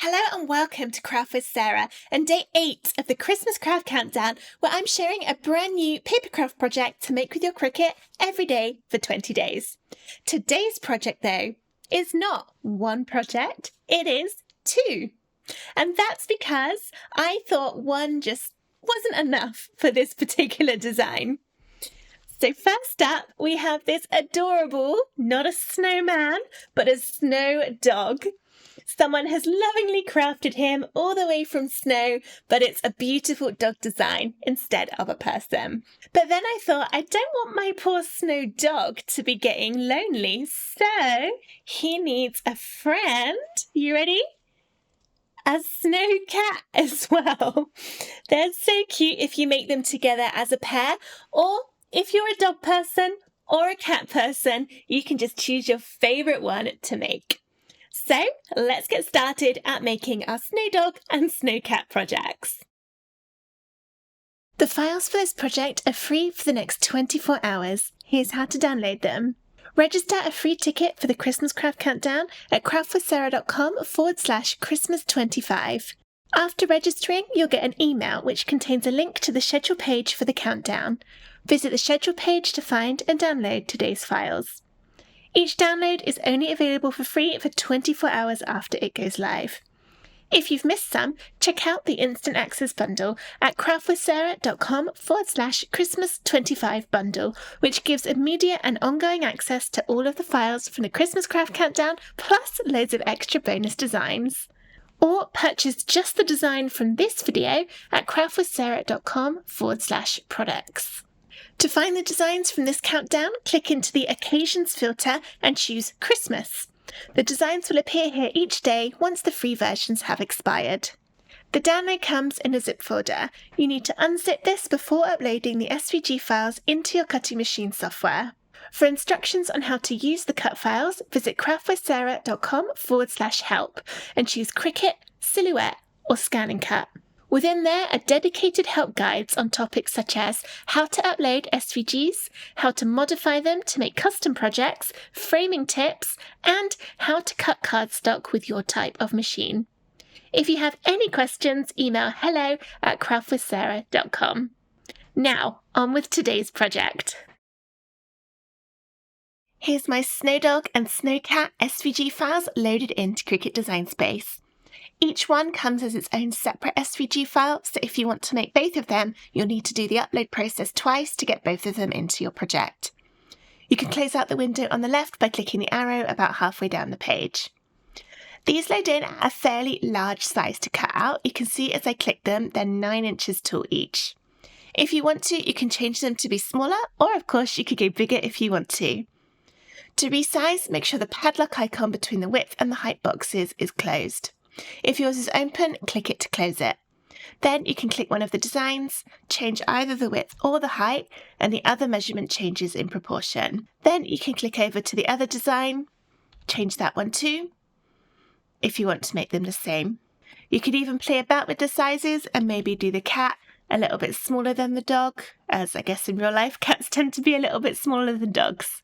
Hello and welcome to Craft with Sarah and day 8 of the Christmas Craft Countdown, where I'm sharing a brand new papercraft project to make with your Cricut every day for 20 days. Today's project, though, is not one project, it is 2. And that's because I thought one just wasn't enough for this particular design. So first up, we have this adorable, not a snowman, but a snow dog. Someone has lovingly crafted him all the way from snow, but it's a beautiful dog design instead of a person. But then I thought, I don't want my poor snow dog to be getting lonely, so he needs a friend. You ready? A snow cat as well. They're so cute if you make them together as a pair, or if you're a dog person or a cat person, you can just choose your favourite one to make. So let's get started at making our snow dog and snow cat projects. The files for this project are free for the next 24 hours. Here's how to download them. Register a free ticket for the Christmas Craft Countdown at craftwithsarah.com/Christmas25. After registering, you'll get an email which contains a link to the schedule page for the countdown. Visit the schedule page to find and download today's files. Each download is only available for free for 24 hours after it goes live. If you've missed some, check out the Instant Access Bundle at craftwithsarah.com/Christmas25 bundle, which gives immediate and ongoing access to all of the files from the Christmas Craft Countdown, plus loads of extra bonus designs. Or purchase just the design from this video at craftwithsarah.com/products. To find the designs from this countdown, click into the Occasions filter and choose Christmas. The designs will appear here each day once the free versions have expired. The download comes in a zip folder. You need to unzip this before uploading the SVG files into your cutting machine software. For instructions on how to use the cut files, visit craftwithsarah.com/help and choose Cricut, Silhouette or Scan and Cut. Within there are dedicated help guides on topics such as how to upload SVGs, how to modify them to make custom projects, framing tips, and how to cut cardstock with your type of machine. If you have any questions, email hello@craftwithsarah.com. Now, on with today's project. Here's my Snow Dog and Snow Cat SVG files loaded into Cricut Design Space. Each one comes as its own separate SVG file, so if you want to make both of them, you'll need to do the upload process twice to get both of them into your project. You can close out the window on the left by clicking the arrow about halfway down the page. These load in at a fairly large size to cut out. You can see as I click them, they're 9 inches tall each. If you want to, you can change them to be smaller, or of course you could go bigger if you want to. To resize, make sure the padlock icon between the width and the height boxes is closed. If yours is open, click it to close it. Then you can click one of the designs, change either the width or the height, and the other measurement changes in proportion. Then you can click over to the other design, change that one too, if you want to make them the same. You could even play about with the sizes and maybe do the cat a little bit smaller than the dog, as I guess in real life cats tend to be a little bit smaller than dogs.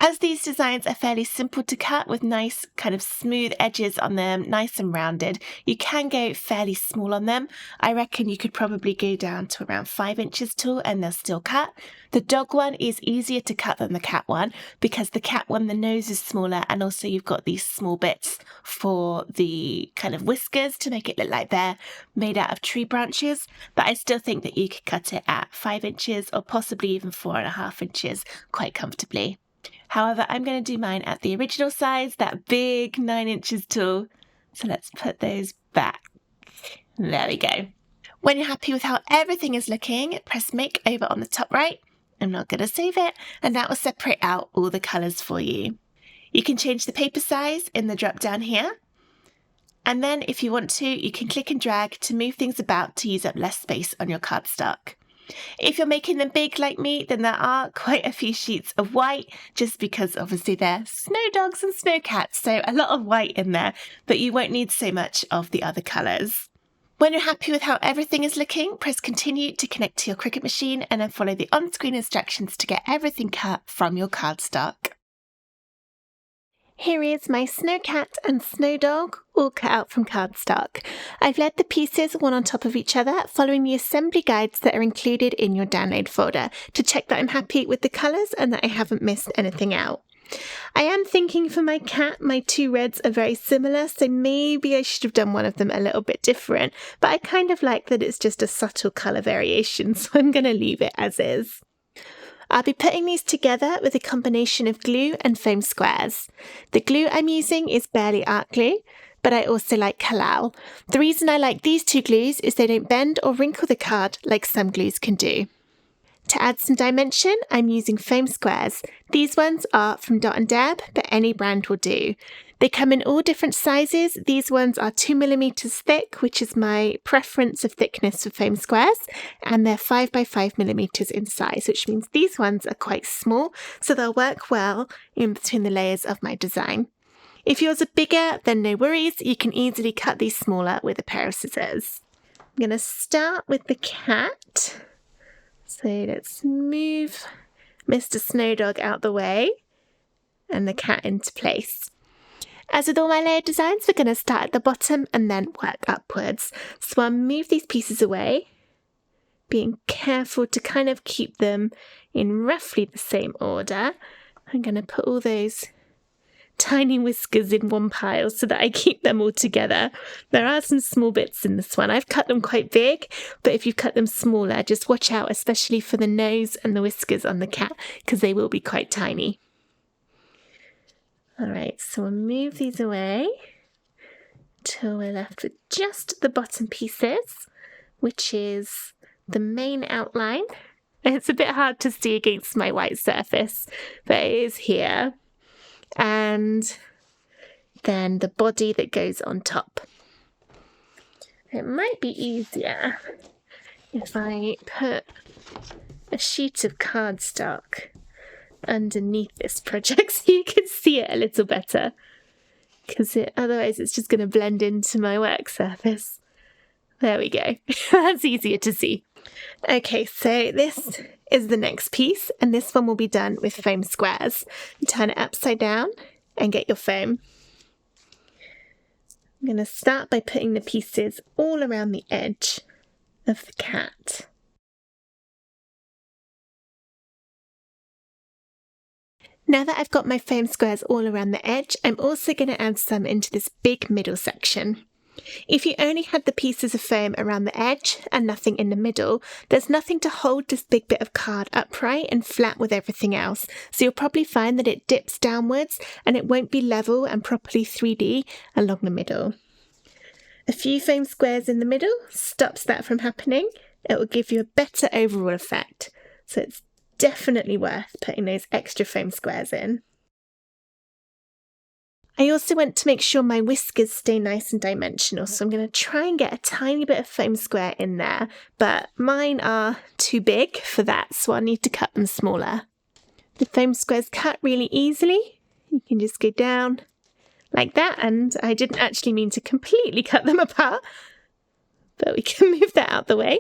As these designs are fairly simple to cut with nice kind of smooth edges on them, nice and rounded, you can go fairly small on them. I reckon you could probably go down to around 5 inches tall and they'll still cut. The dog one is easier to cut than the cat one because the cat one, the nose is smaller and also you've got these small bits for the kind of whiskers to make it look like they're made out of tree branches. But I still think that you could cut it at 5 inches or possibly even 4.5 inches quite comfortably. However, I'm going to do mine at the original size, that big 9 inches tall. So let's put those back. There we go. When you're happy with how everything is looking, press Make over on the top right. I'm not going to save it, and that will separate out all the colours for you. You can change the paper size in the drop down here. And then if you want to, you can click and drag to move things about to use up less space on your cardstock. If you're making them big like me, then there are quite a few sheets of white, just because obviously they're snow dogs and snow cats, so a lot of white in there, but you won't need so much of the other colours. When you're happy with how everything is looking, press Continue to connect to your Cricut machine and then follow the on-screen instructions to get everything cut from your cardstock. Here is my snowcat and snow dog, all cut out from cardstock. I've laid the pieces one on top of each other, following the assembly guides that are included in your download folder to check that I'm happy with the colours and that I haven't missed anything out. I am thinking for my cat, my two reds are very similar, so maybe I should have done one of them a little bit different, but I kind of like that it's just a subtle colour variation, so I'm going to leave it as is. I'll be putting these together with a combination of glue and foam squares. The glue I'm using is Barely Art Glue, but I also like Halal. The reason I like these two glues is they don't bend or wrinkle the card like some glues can do. To add some dimension, I'm using foam squares. These ones are from Dot & Dab, but any brand will do. They come in all different sizes. These ones are 2mm thick, which is my preference of thickness for foam squares, and they're 5x5mm in size, which means these ones are quite small, so they'll work well in between the layers of my design. If yours are bigger, then no worries, you can easily cut these smaller with a pair of scissors. I'm going to start with the cat. So let's move Mr. Snow Dog out the way and the cat into place. As with all my layered designs, we're going to start at the bottom and then work upwards. So I'll move these pieces away, being careful to kind of keep them in roughly the same order. I'm going to put all those tiny whiskers in one pile so that I keep them all together. There are some small bits in this one. I've cut them quite big, but if you cut them smaller, just watch out, especially for the nose and the whiskers on the cat, because they will be quite tiny. All right, so we'll move these away till we're left with just the bottom pieces, which is the main outline. It's a bit hard to see against my white surface, but it is here. And then the body that goes on top. It might be easier if I put a sheet of cardstock underneath this project so you can see it a little better, because otherwise it's just going to blend into my work surface. There we go. That's easier to see. Okay, so this is the next piece, and this one will be done with foam squares. Turn it upside down and get your foam. I'm going to start by putting the pieces all around the edge of the cat. Now that I've got my foam squares all around the edge, I'm also going to add some into this big middle section. If you only had the pieces of foam around the edge and nothing in the middle, there's nothing to hold this big bit of card upright and flat with everything else, so you'll probably find that it dips downwards and it won't be level and properly 3D along the middle. A few foam squares in the middle stops that from happening. It will give you a better overall effect, so it's definitely worth putting those extra foam squares in. I also want to make sure my whiskers stay nice and dimensional, so I'm going to try and get a tiny bit of foam square in there, but mine are too big for that, so I'll need to cut them smaller. The foam squares cut really easily. You can just go down like that, and I didn't actually mean to completely cut them apart, but we can move that out the way.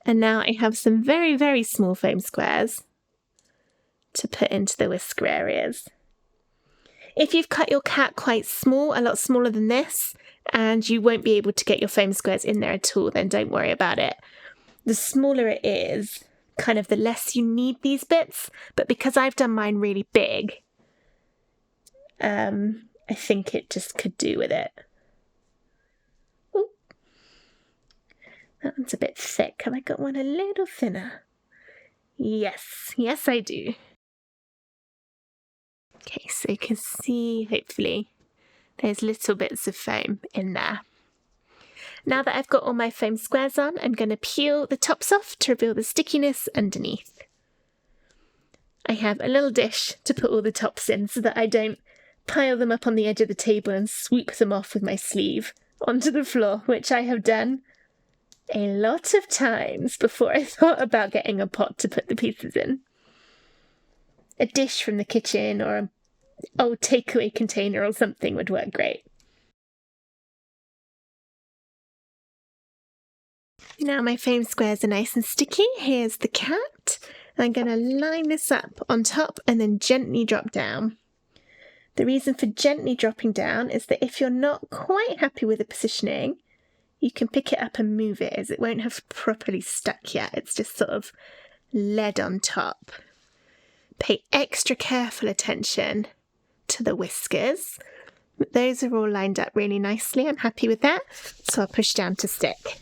And now I have some very, very small foam squares to put into the whisker areas. If you've cut your cat quite small, a lot smaller than this, and you won't be able to get your foam squares in there at all, then don't worry about it. The smaller it is, kind of the less you need these bits, but because I've done mine really big, I think it just could do with it. Ooh. That one's a bit thick. Have I got one a little thinner? Yes, I do. Okay, so you can see, hopefully, there's little bits of foam in there. Now that I've got all my foam squares on, I'm going to peel the tops off to reveal the stickiness underneath. I have a little dish to put all the tops in so that I don't pile them up on the edge of the table and sweep them off with my sleeve onto the floor, which I have done a lot of times before I thought about getting a pot to put the pieces in. A dish from the kitchen or an old takeaway container or something would work great. Now my foam squares are nice and sticky. Here's the cat. I'm going to line this up on top and then gently drop down. The reason for gently dropping down is that if you're not quite happy with the positioning, you can pick it up and move it, as it won't have properly stuck yet. It's just sort of lead on top. Pay extra careful attention to the whiskers. Those are all lined up really nicely. I'm happy with that, so I'll push down to stick.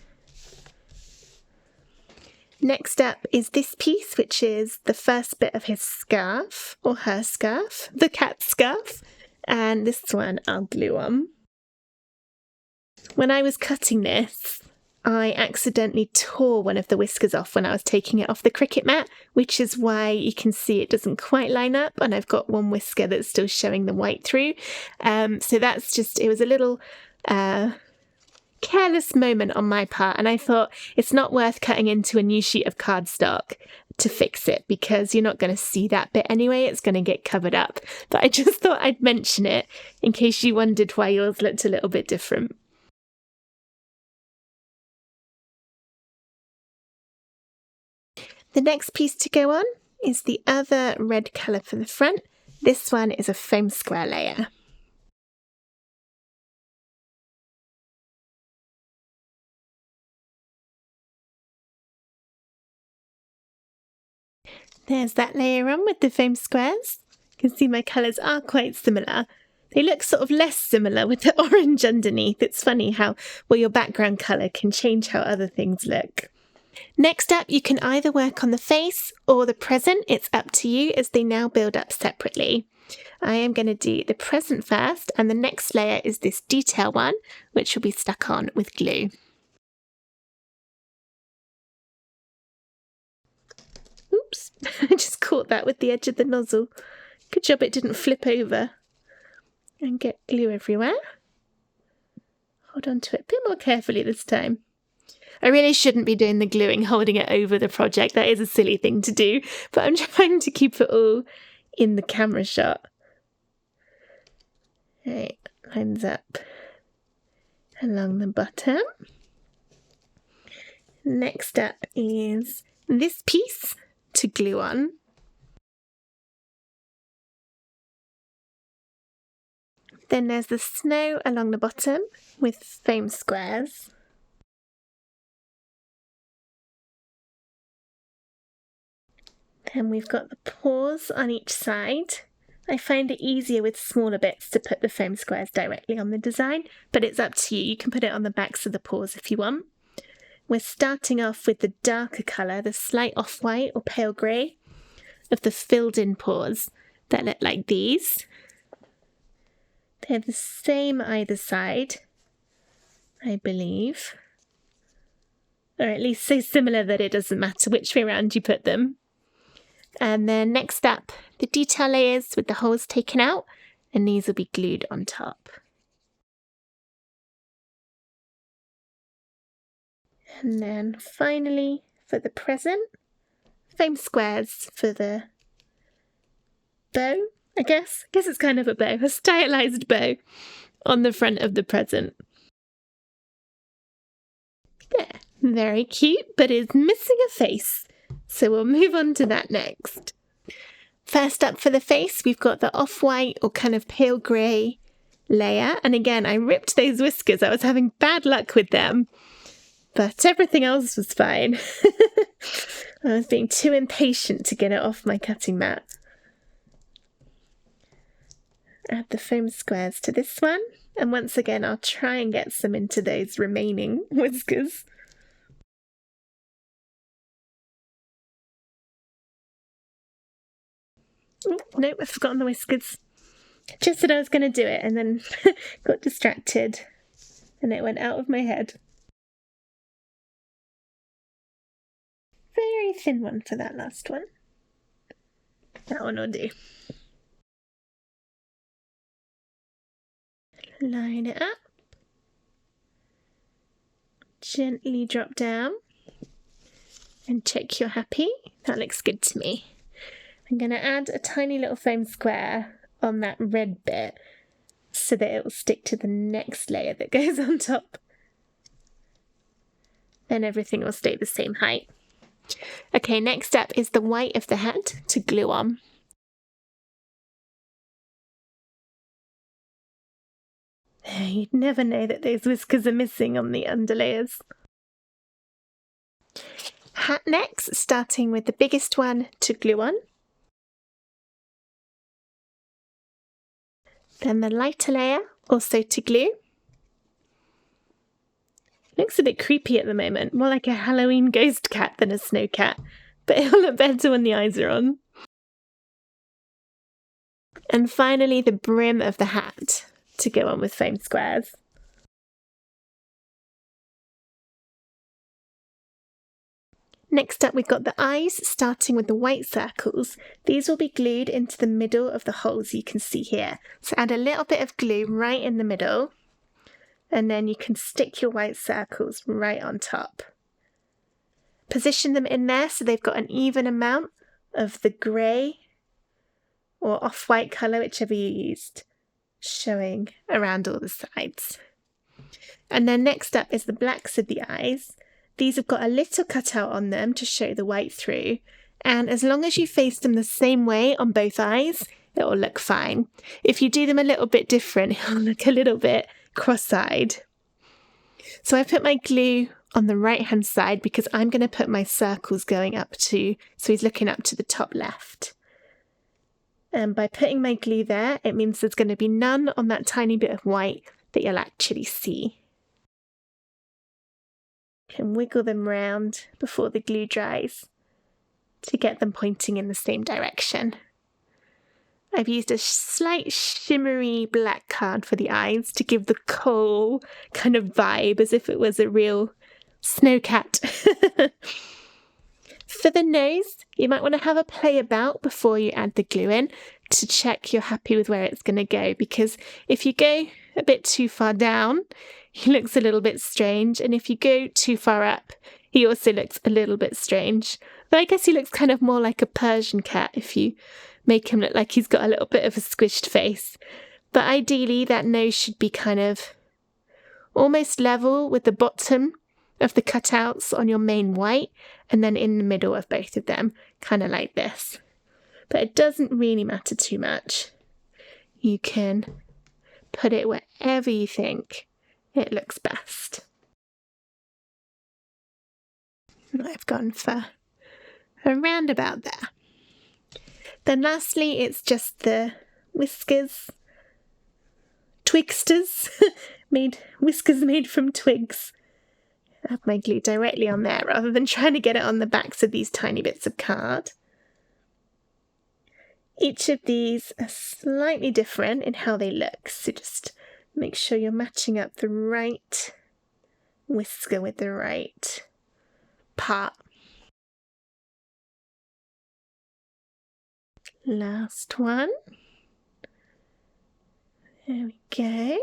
Next up is this piece, which is the first bit of his scarf, or her scarf, the cat's scarf, and this one I'll glue on. When I was cutting this, I accidentally tore one of the whiskers off when I was taking it off the Cricut mat, which is why you can see it doesn't quite line up, and I've got one whisker that's still showing the white through. So that's just, it was a little careless moment on my part, and I thought it's not worth cutting into a new sheet of cardstock to fix it, because you're not going to see that bit anyway, it's going to get covered up. But I just thought I'd mention it in case you wondered why yours looked a little bit different. The next piece to go on is the other red colour for the front. This one is a foam square layer. There's that layer on with the foam squares. You can see my colours are quite similar. They look sort of less similar with the orange underneath. It's funny how, well, your background colour can change how other things look. Next up, you can either work on the face or the present. It's up to you, as they now build up separately. I am going to do the present first, and the next layer is this detail one, which will be stuck on with glue. Oops, I just caught that with the edge of the nozzle. Good job it didn't flip over and get glue everywhere. Hold on to it a bit more carefully this time. I really shouldn't be doing the gluing holding it over the project. That is a silly thing to do, but I'm trying to keep it all in the camera shot. Right, lines up along the bottom. Next up is this piece to glue on. Then there's the snow along the bottom with foam squares. Then we've got the paws on each side. I find it easier with smaller bits to put the foam squares directly on the design, but it's up to you. You can put it on the backs of the paws if you want. We're starting off with the darker colour, the slight off-white or pale grey of the filled-in paws that look like these. They're the same either side, I believe. Or at least so similar that it doesn't matter which way around you put them. And then next up, the detail layers with the holes taken out, and these will be glued on top. And then finally, for the present, foam squares for the bow, I guess. I guess it's kind of a bow, a stylized bow on the front of the present. There, very cute, but is missing a face. So we'll move on to that next. First up for the face, we've got the off-white or kind of pale grey layer. And again, I ripped those whiskers. I was having bad luck with them, but everything else was fine. I was being too impatient to get it off my cutting mat. Add the foam squares to this one. And once again, I'll try and get some into those remaining whiskers. Oh, nope, I've forgotten the whiskers. Just said I was going to do it and then got distracted and it went out of my head. Very thin one for that last one. That one will do. Line it up. Gently drop down and check you're happy. That looks good to me. I'm going to add a tiny little foam square on that red bit so that it will stick to the next layer that goes on top. Then everything will stay the same height. Okay, next up is the white of the head to glue on. You'd never know that those whiskers are missing on the underlayers. Hat necks, starting with the biggest one to glue on. Then the lighter layer, also to glue. Looks a bit creepy at the moment, more like a Halloween ghost cat than a snow cat, but it'll look better when the eyes are on. And finally the brim of the hat to go on with foam squares. Next up we've got the eyes, starting with the white circles. These will be glued into the middle of the holes you can see here. So add a little bit of glue right in the middle, and then you can stick your white circles right on top. Position them in there so they've got an even amount of the grey or off-white colour, whichever you used, showing around all the sides. And then next up is the blacks of the eyes. These have got a little cutout on them to show the white through, and as long as you face them the same way on both eyes, it will look fine. If you do them a little bit different, it'll look a little bit cross-eyed. So I put my glue on the right hand side because I'm going to put my circles going up to, so he's looking up to the top left. And by putting my glue there, it means there's going to be none on that tiny bit of white that you'll actually see. You can wiggle them round before the glue dries to get them pointing in the same direction. I've used a slight shimmery black card for the eyes to give the coal kind of vibe as if it was a real snow cat. For the nose, you might want to have a play about before you add the glue in to check you're happy with where it's going to go, because if you go a bit too far down, he looks a little bit strange, and if you go too far up, he also looks a little bit strange. But I guess he looks kind of more like a Persian cat if you make him look like he's got a little bit of a squished face. But ideally that nose should be kind of almost level with the bottom of the cutouts on your main white, and then in the middle of both of them, kind of like this. But it doesn't really matter too much. You can put it wherever you think it looks best. I've gone for around about there. Then lastly, it's just the whiskers, twigsters, whiskers made from twigs. I have my glue directly on there rather than trying to get it on the backs of these tiny bits of card. Each of these are slightly different in how they look, so just make sure you're matching up the right whisker with the right part. Last one. There we go.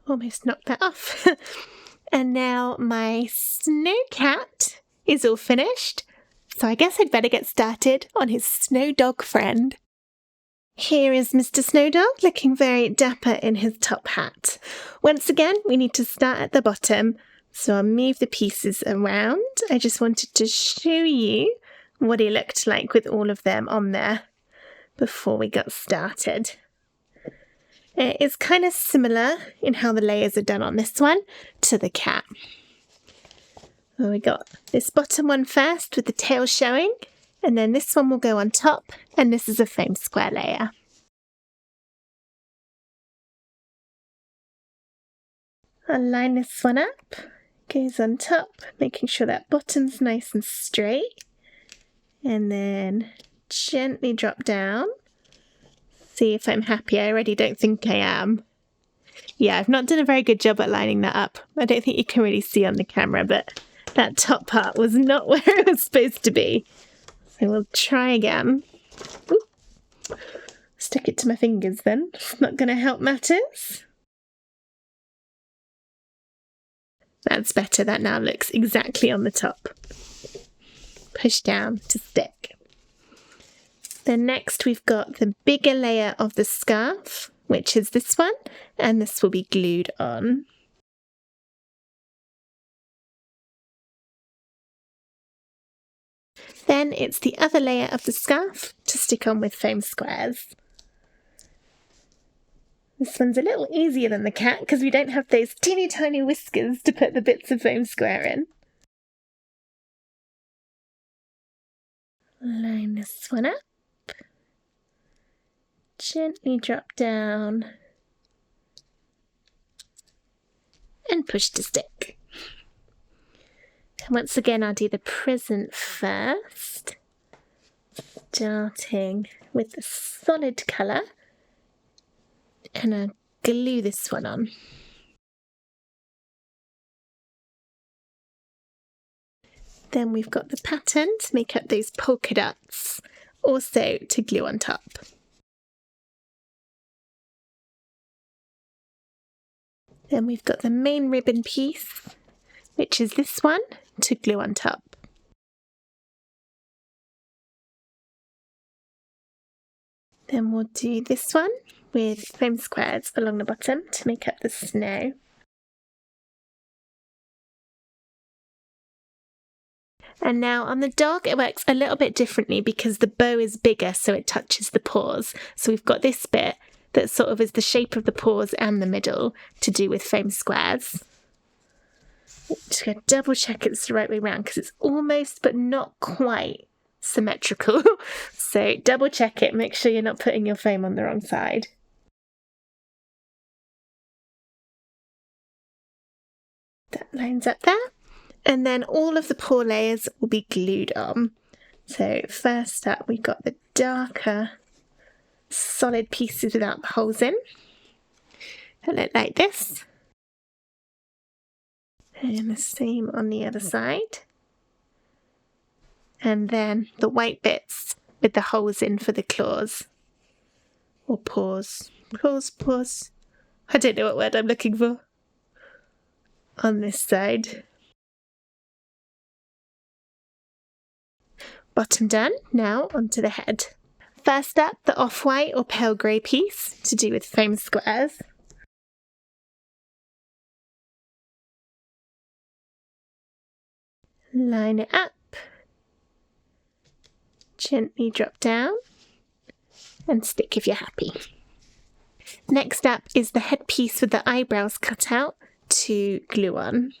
Almost knocked that off. And now my snow cat is all finished, so I guess I'd better get started on his snow dog friend. Here is Mr. Snow Dog looking very dapper in his top hat. Once again, we need to start at the bottom, so I'll move the pieces around. I just wanted to show you what he looked like with all of them on there before we got started. It is kind of similar in how the layers are done on this one to the cat. Well, we got this bottom one first with the tail showing, and then this one will go on top, and this is a foam square layer. I'll line this one up, goes on top, making sure that bottom's nice and straight, and then gently drop down. See if I'm happy. I already don't think I am. Yeah, I've not done a very good job at lining that up. I don't think you can really see on the camera, but that top part was not where it was supposed to be. So we'll try again. Ooh. Stick it to my fingers then. It's not going to help matters. That's better. That now looks exactly on the top. Push down to stick. Then next we've got the bigger layer of the scarf, which is this one, and this will be glued on. Then it's the other layer of the scarf to stick on with foam squares. This one's a little easier than the cat because we don't have those teeny tiny whiskers to put the bits of foam square in. Line this one up. Gently drop down. And push to stick. And once again, I'll do the present first. Starting with the solid colour. And I'll glue this one on. Then we've got the pattern to make up those polka dots, also to glue on top. Then we've got the main ribbon piece, which is this one, to glue on top. Then we'll do this one with foam squares along the bottom to make up the snow. And now on the dog it works a little bit differently because the bow is bigger so it touches the paws. So we've got this bit that sort of is the shape of the paws and the middle to do with foam squares. Just going to double check it's the right way around because it's almost but not quite symmetrical. So double check it, make sure you're not putting your foam on the wrong side. That lines up there. And then all of the paw layers will be glued on. So first up we've got the darker solid pieces without the holes in. They look like this. And the same on the other side. And then the white bits with the holes in for the claws. Or paws. Paws. I don't know what word I'm looking for. On this side. Bottom done, now onto the head. First up, the off-white or pale grey piece to do with foam squares. Line it up. Gently drop down and stick if you're happy. Next up is the headpiece with the eyebrows cut out to glue on.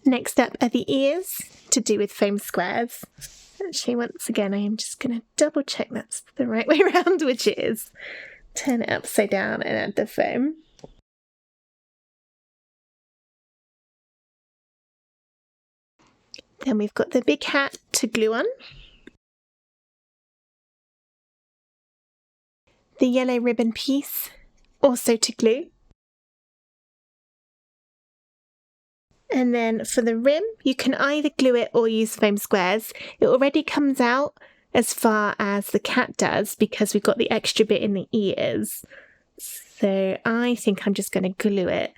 Next up are the ears to do with foam squares. Actually, once again, I am just going to double check that's the right way around, which it is. Turn it upside down and add the foam. Then we've got the big hat to glue on. The yellow ribbon piece also to glue. And then for the rim, you can either glue it or use foam squares. It already comes out as far as the cat does because we've got the extra bit in the ears. So I think I'm just going to glue it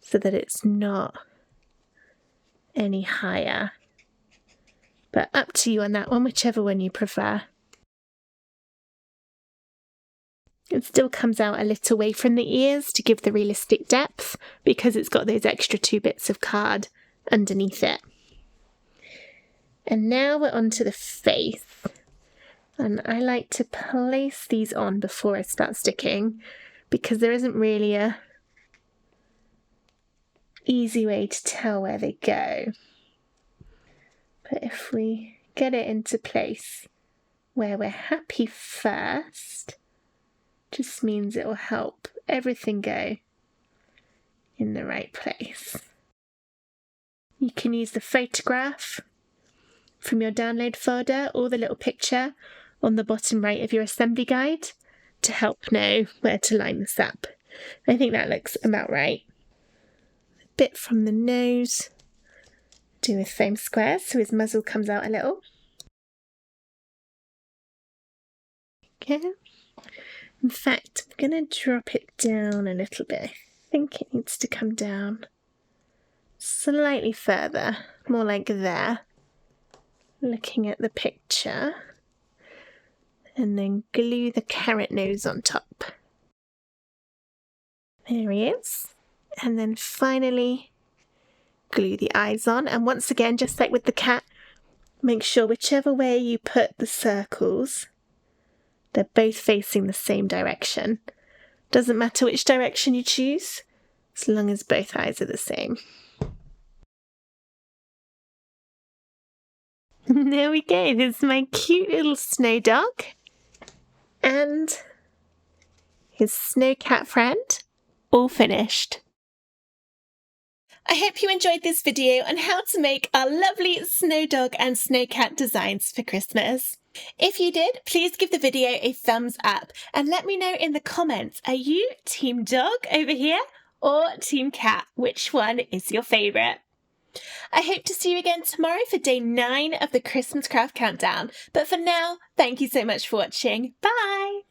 so that it's not any higher. But up to you on that one, whichever one you prefer. It still comes out a little way from the ears to give the realistic depth because it's got those extra 2 bits of card underneath it. And now we're on to the face. And I like to place these on before I start sticking because there isn't really a easy way to tell where they go. But if we get it into place where we're happy first, just means it will help everything go in the right place. You can use the photograph from your download folder or the little picture on the bottom right of your assembly guide to help know where to line this up. I think that looks about right. A bit from the nose, do with foam squares so his muzzle comes out a little. Okay. In fact, I'm going to drop it down a little bit. I think it needs to come down slightly further, more like there. Looking at the picture. And then glue the carrot nose on top. There he is. And then finally glue the eyes on. And once again, just like with the cat, make sure whichever way you put the circles, They're both facing the same direction. Doesn't matter which direction you choose, as long as both eyes are the same. There we go, there's my cute little snow dog and his snow cat friend, all finished. I hope you enjoyed this video on how to make our lovely snow dog and snow cat designs for Christmas. If you did, please give the video a thumbs up and let me know in the comments, are you team dog over here or team cat? Which one is your favourite? I hope to see you again tomorrow for day 9 of the Christmas Craft Countdown. But for now, thank you so much for watching. Bye!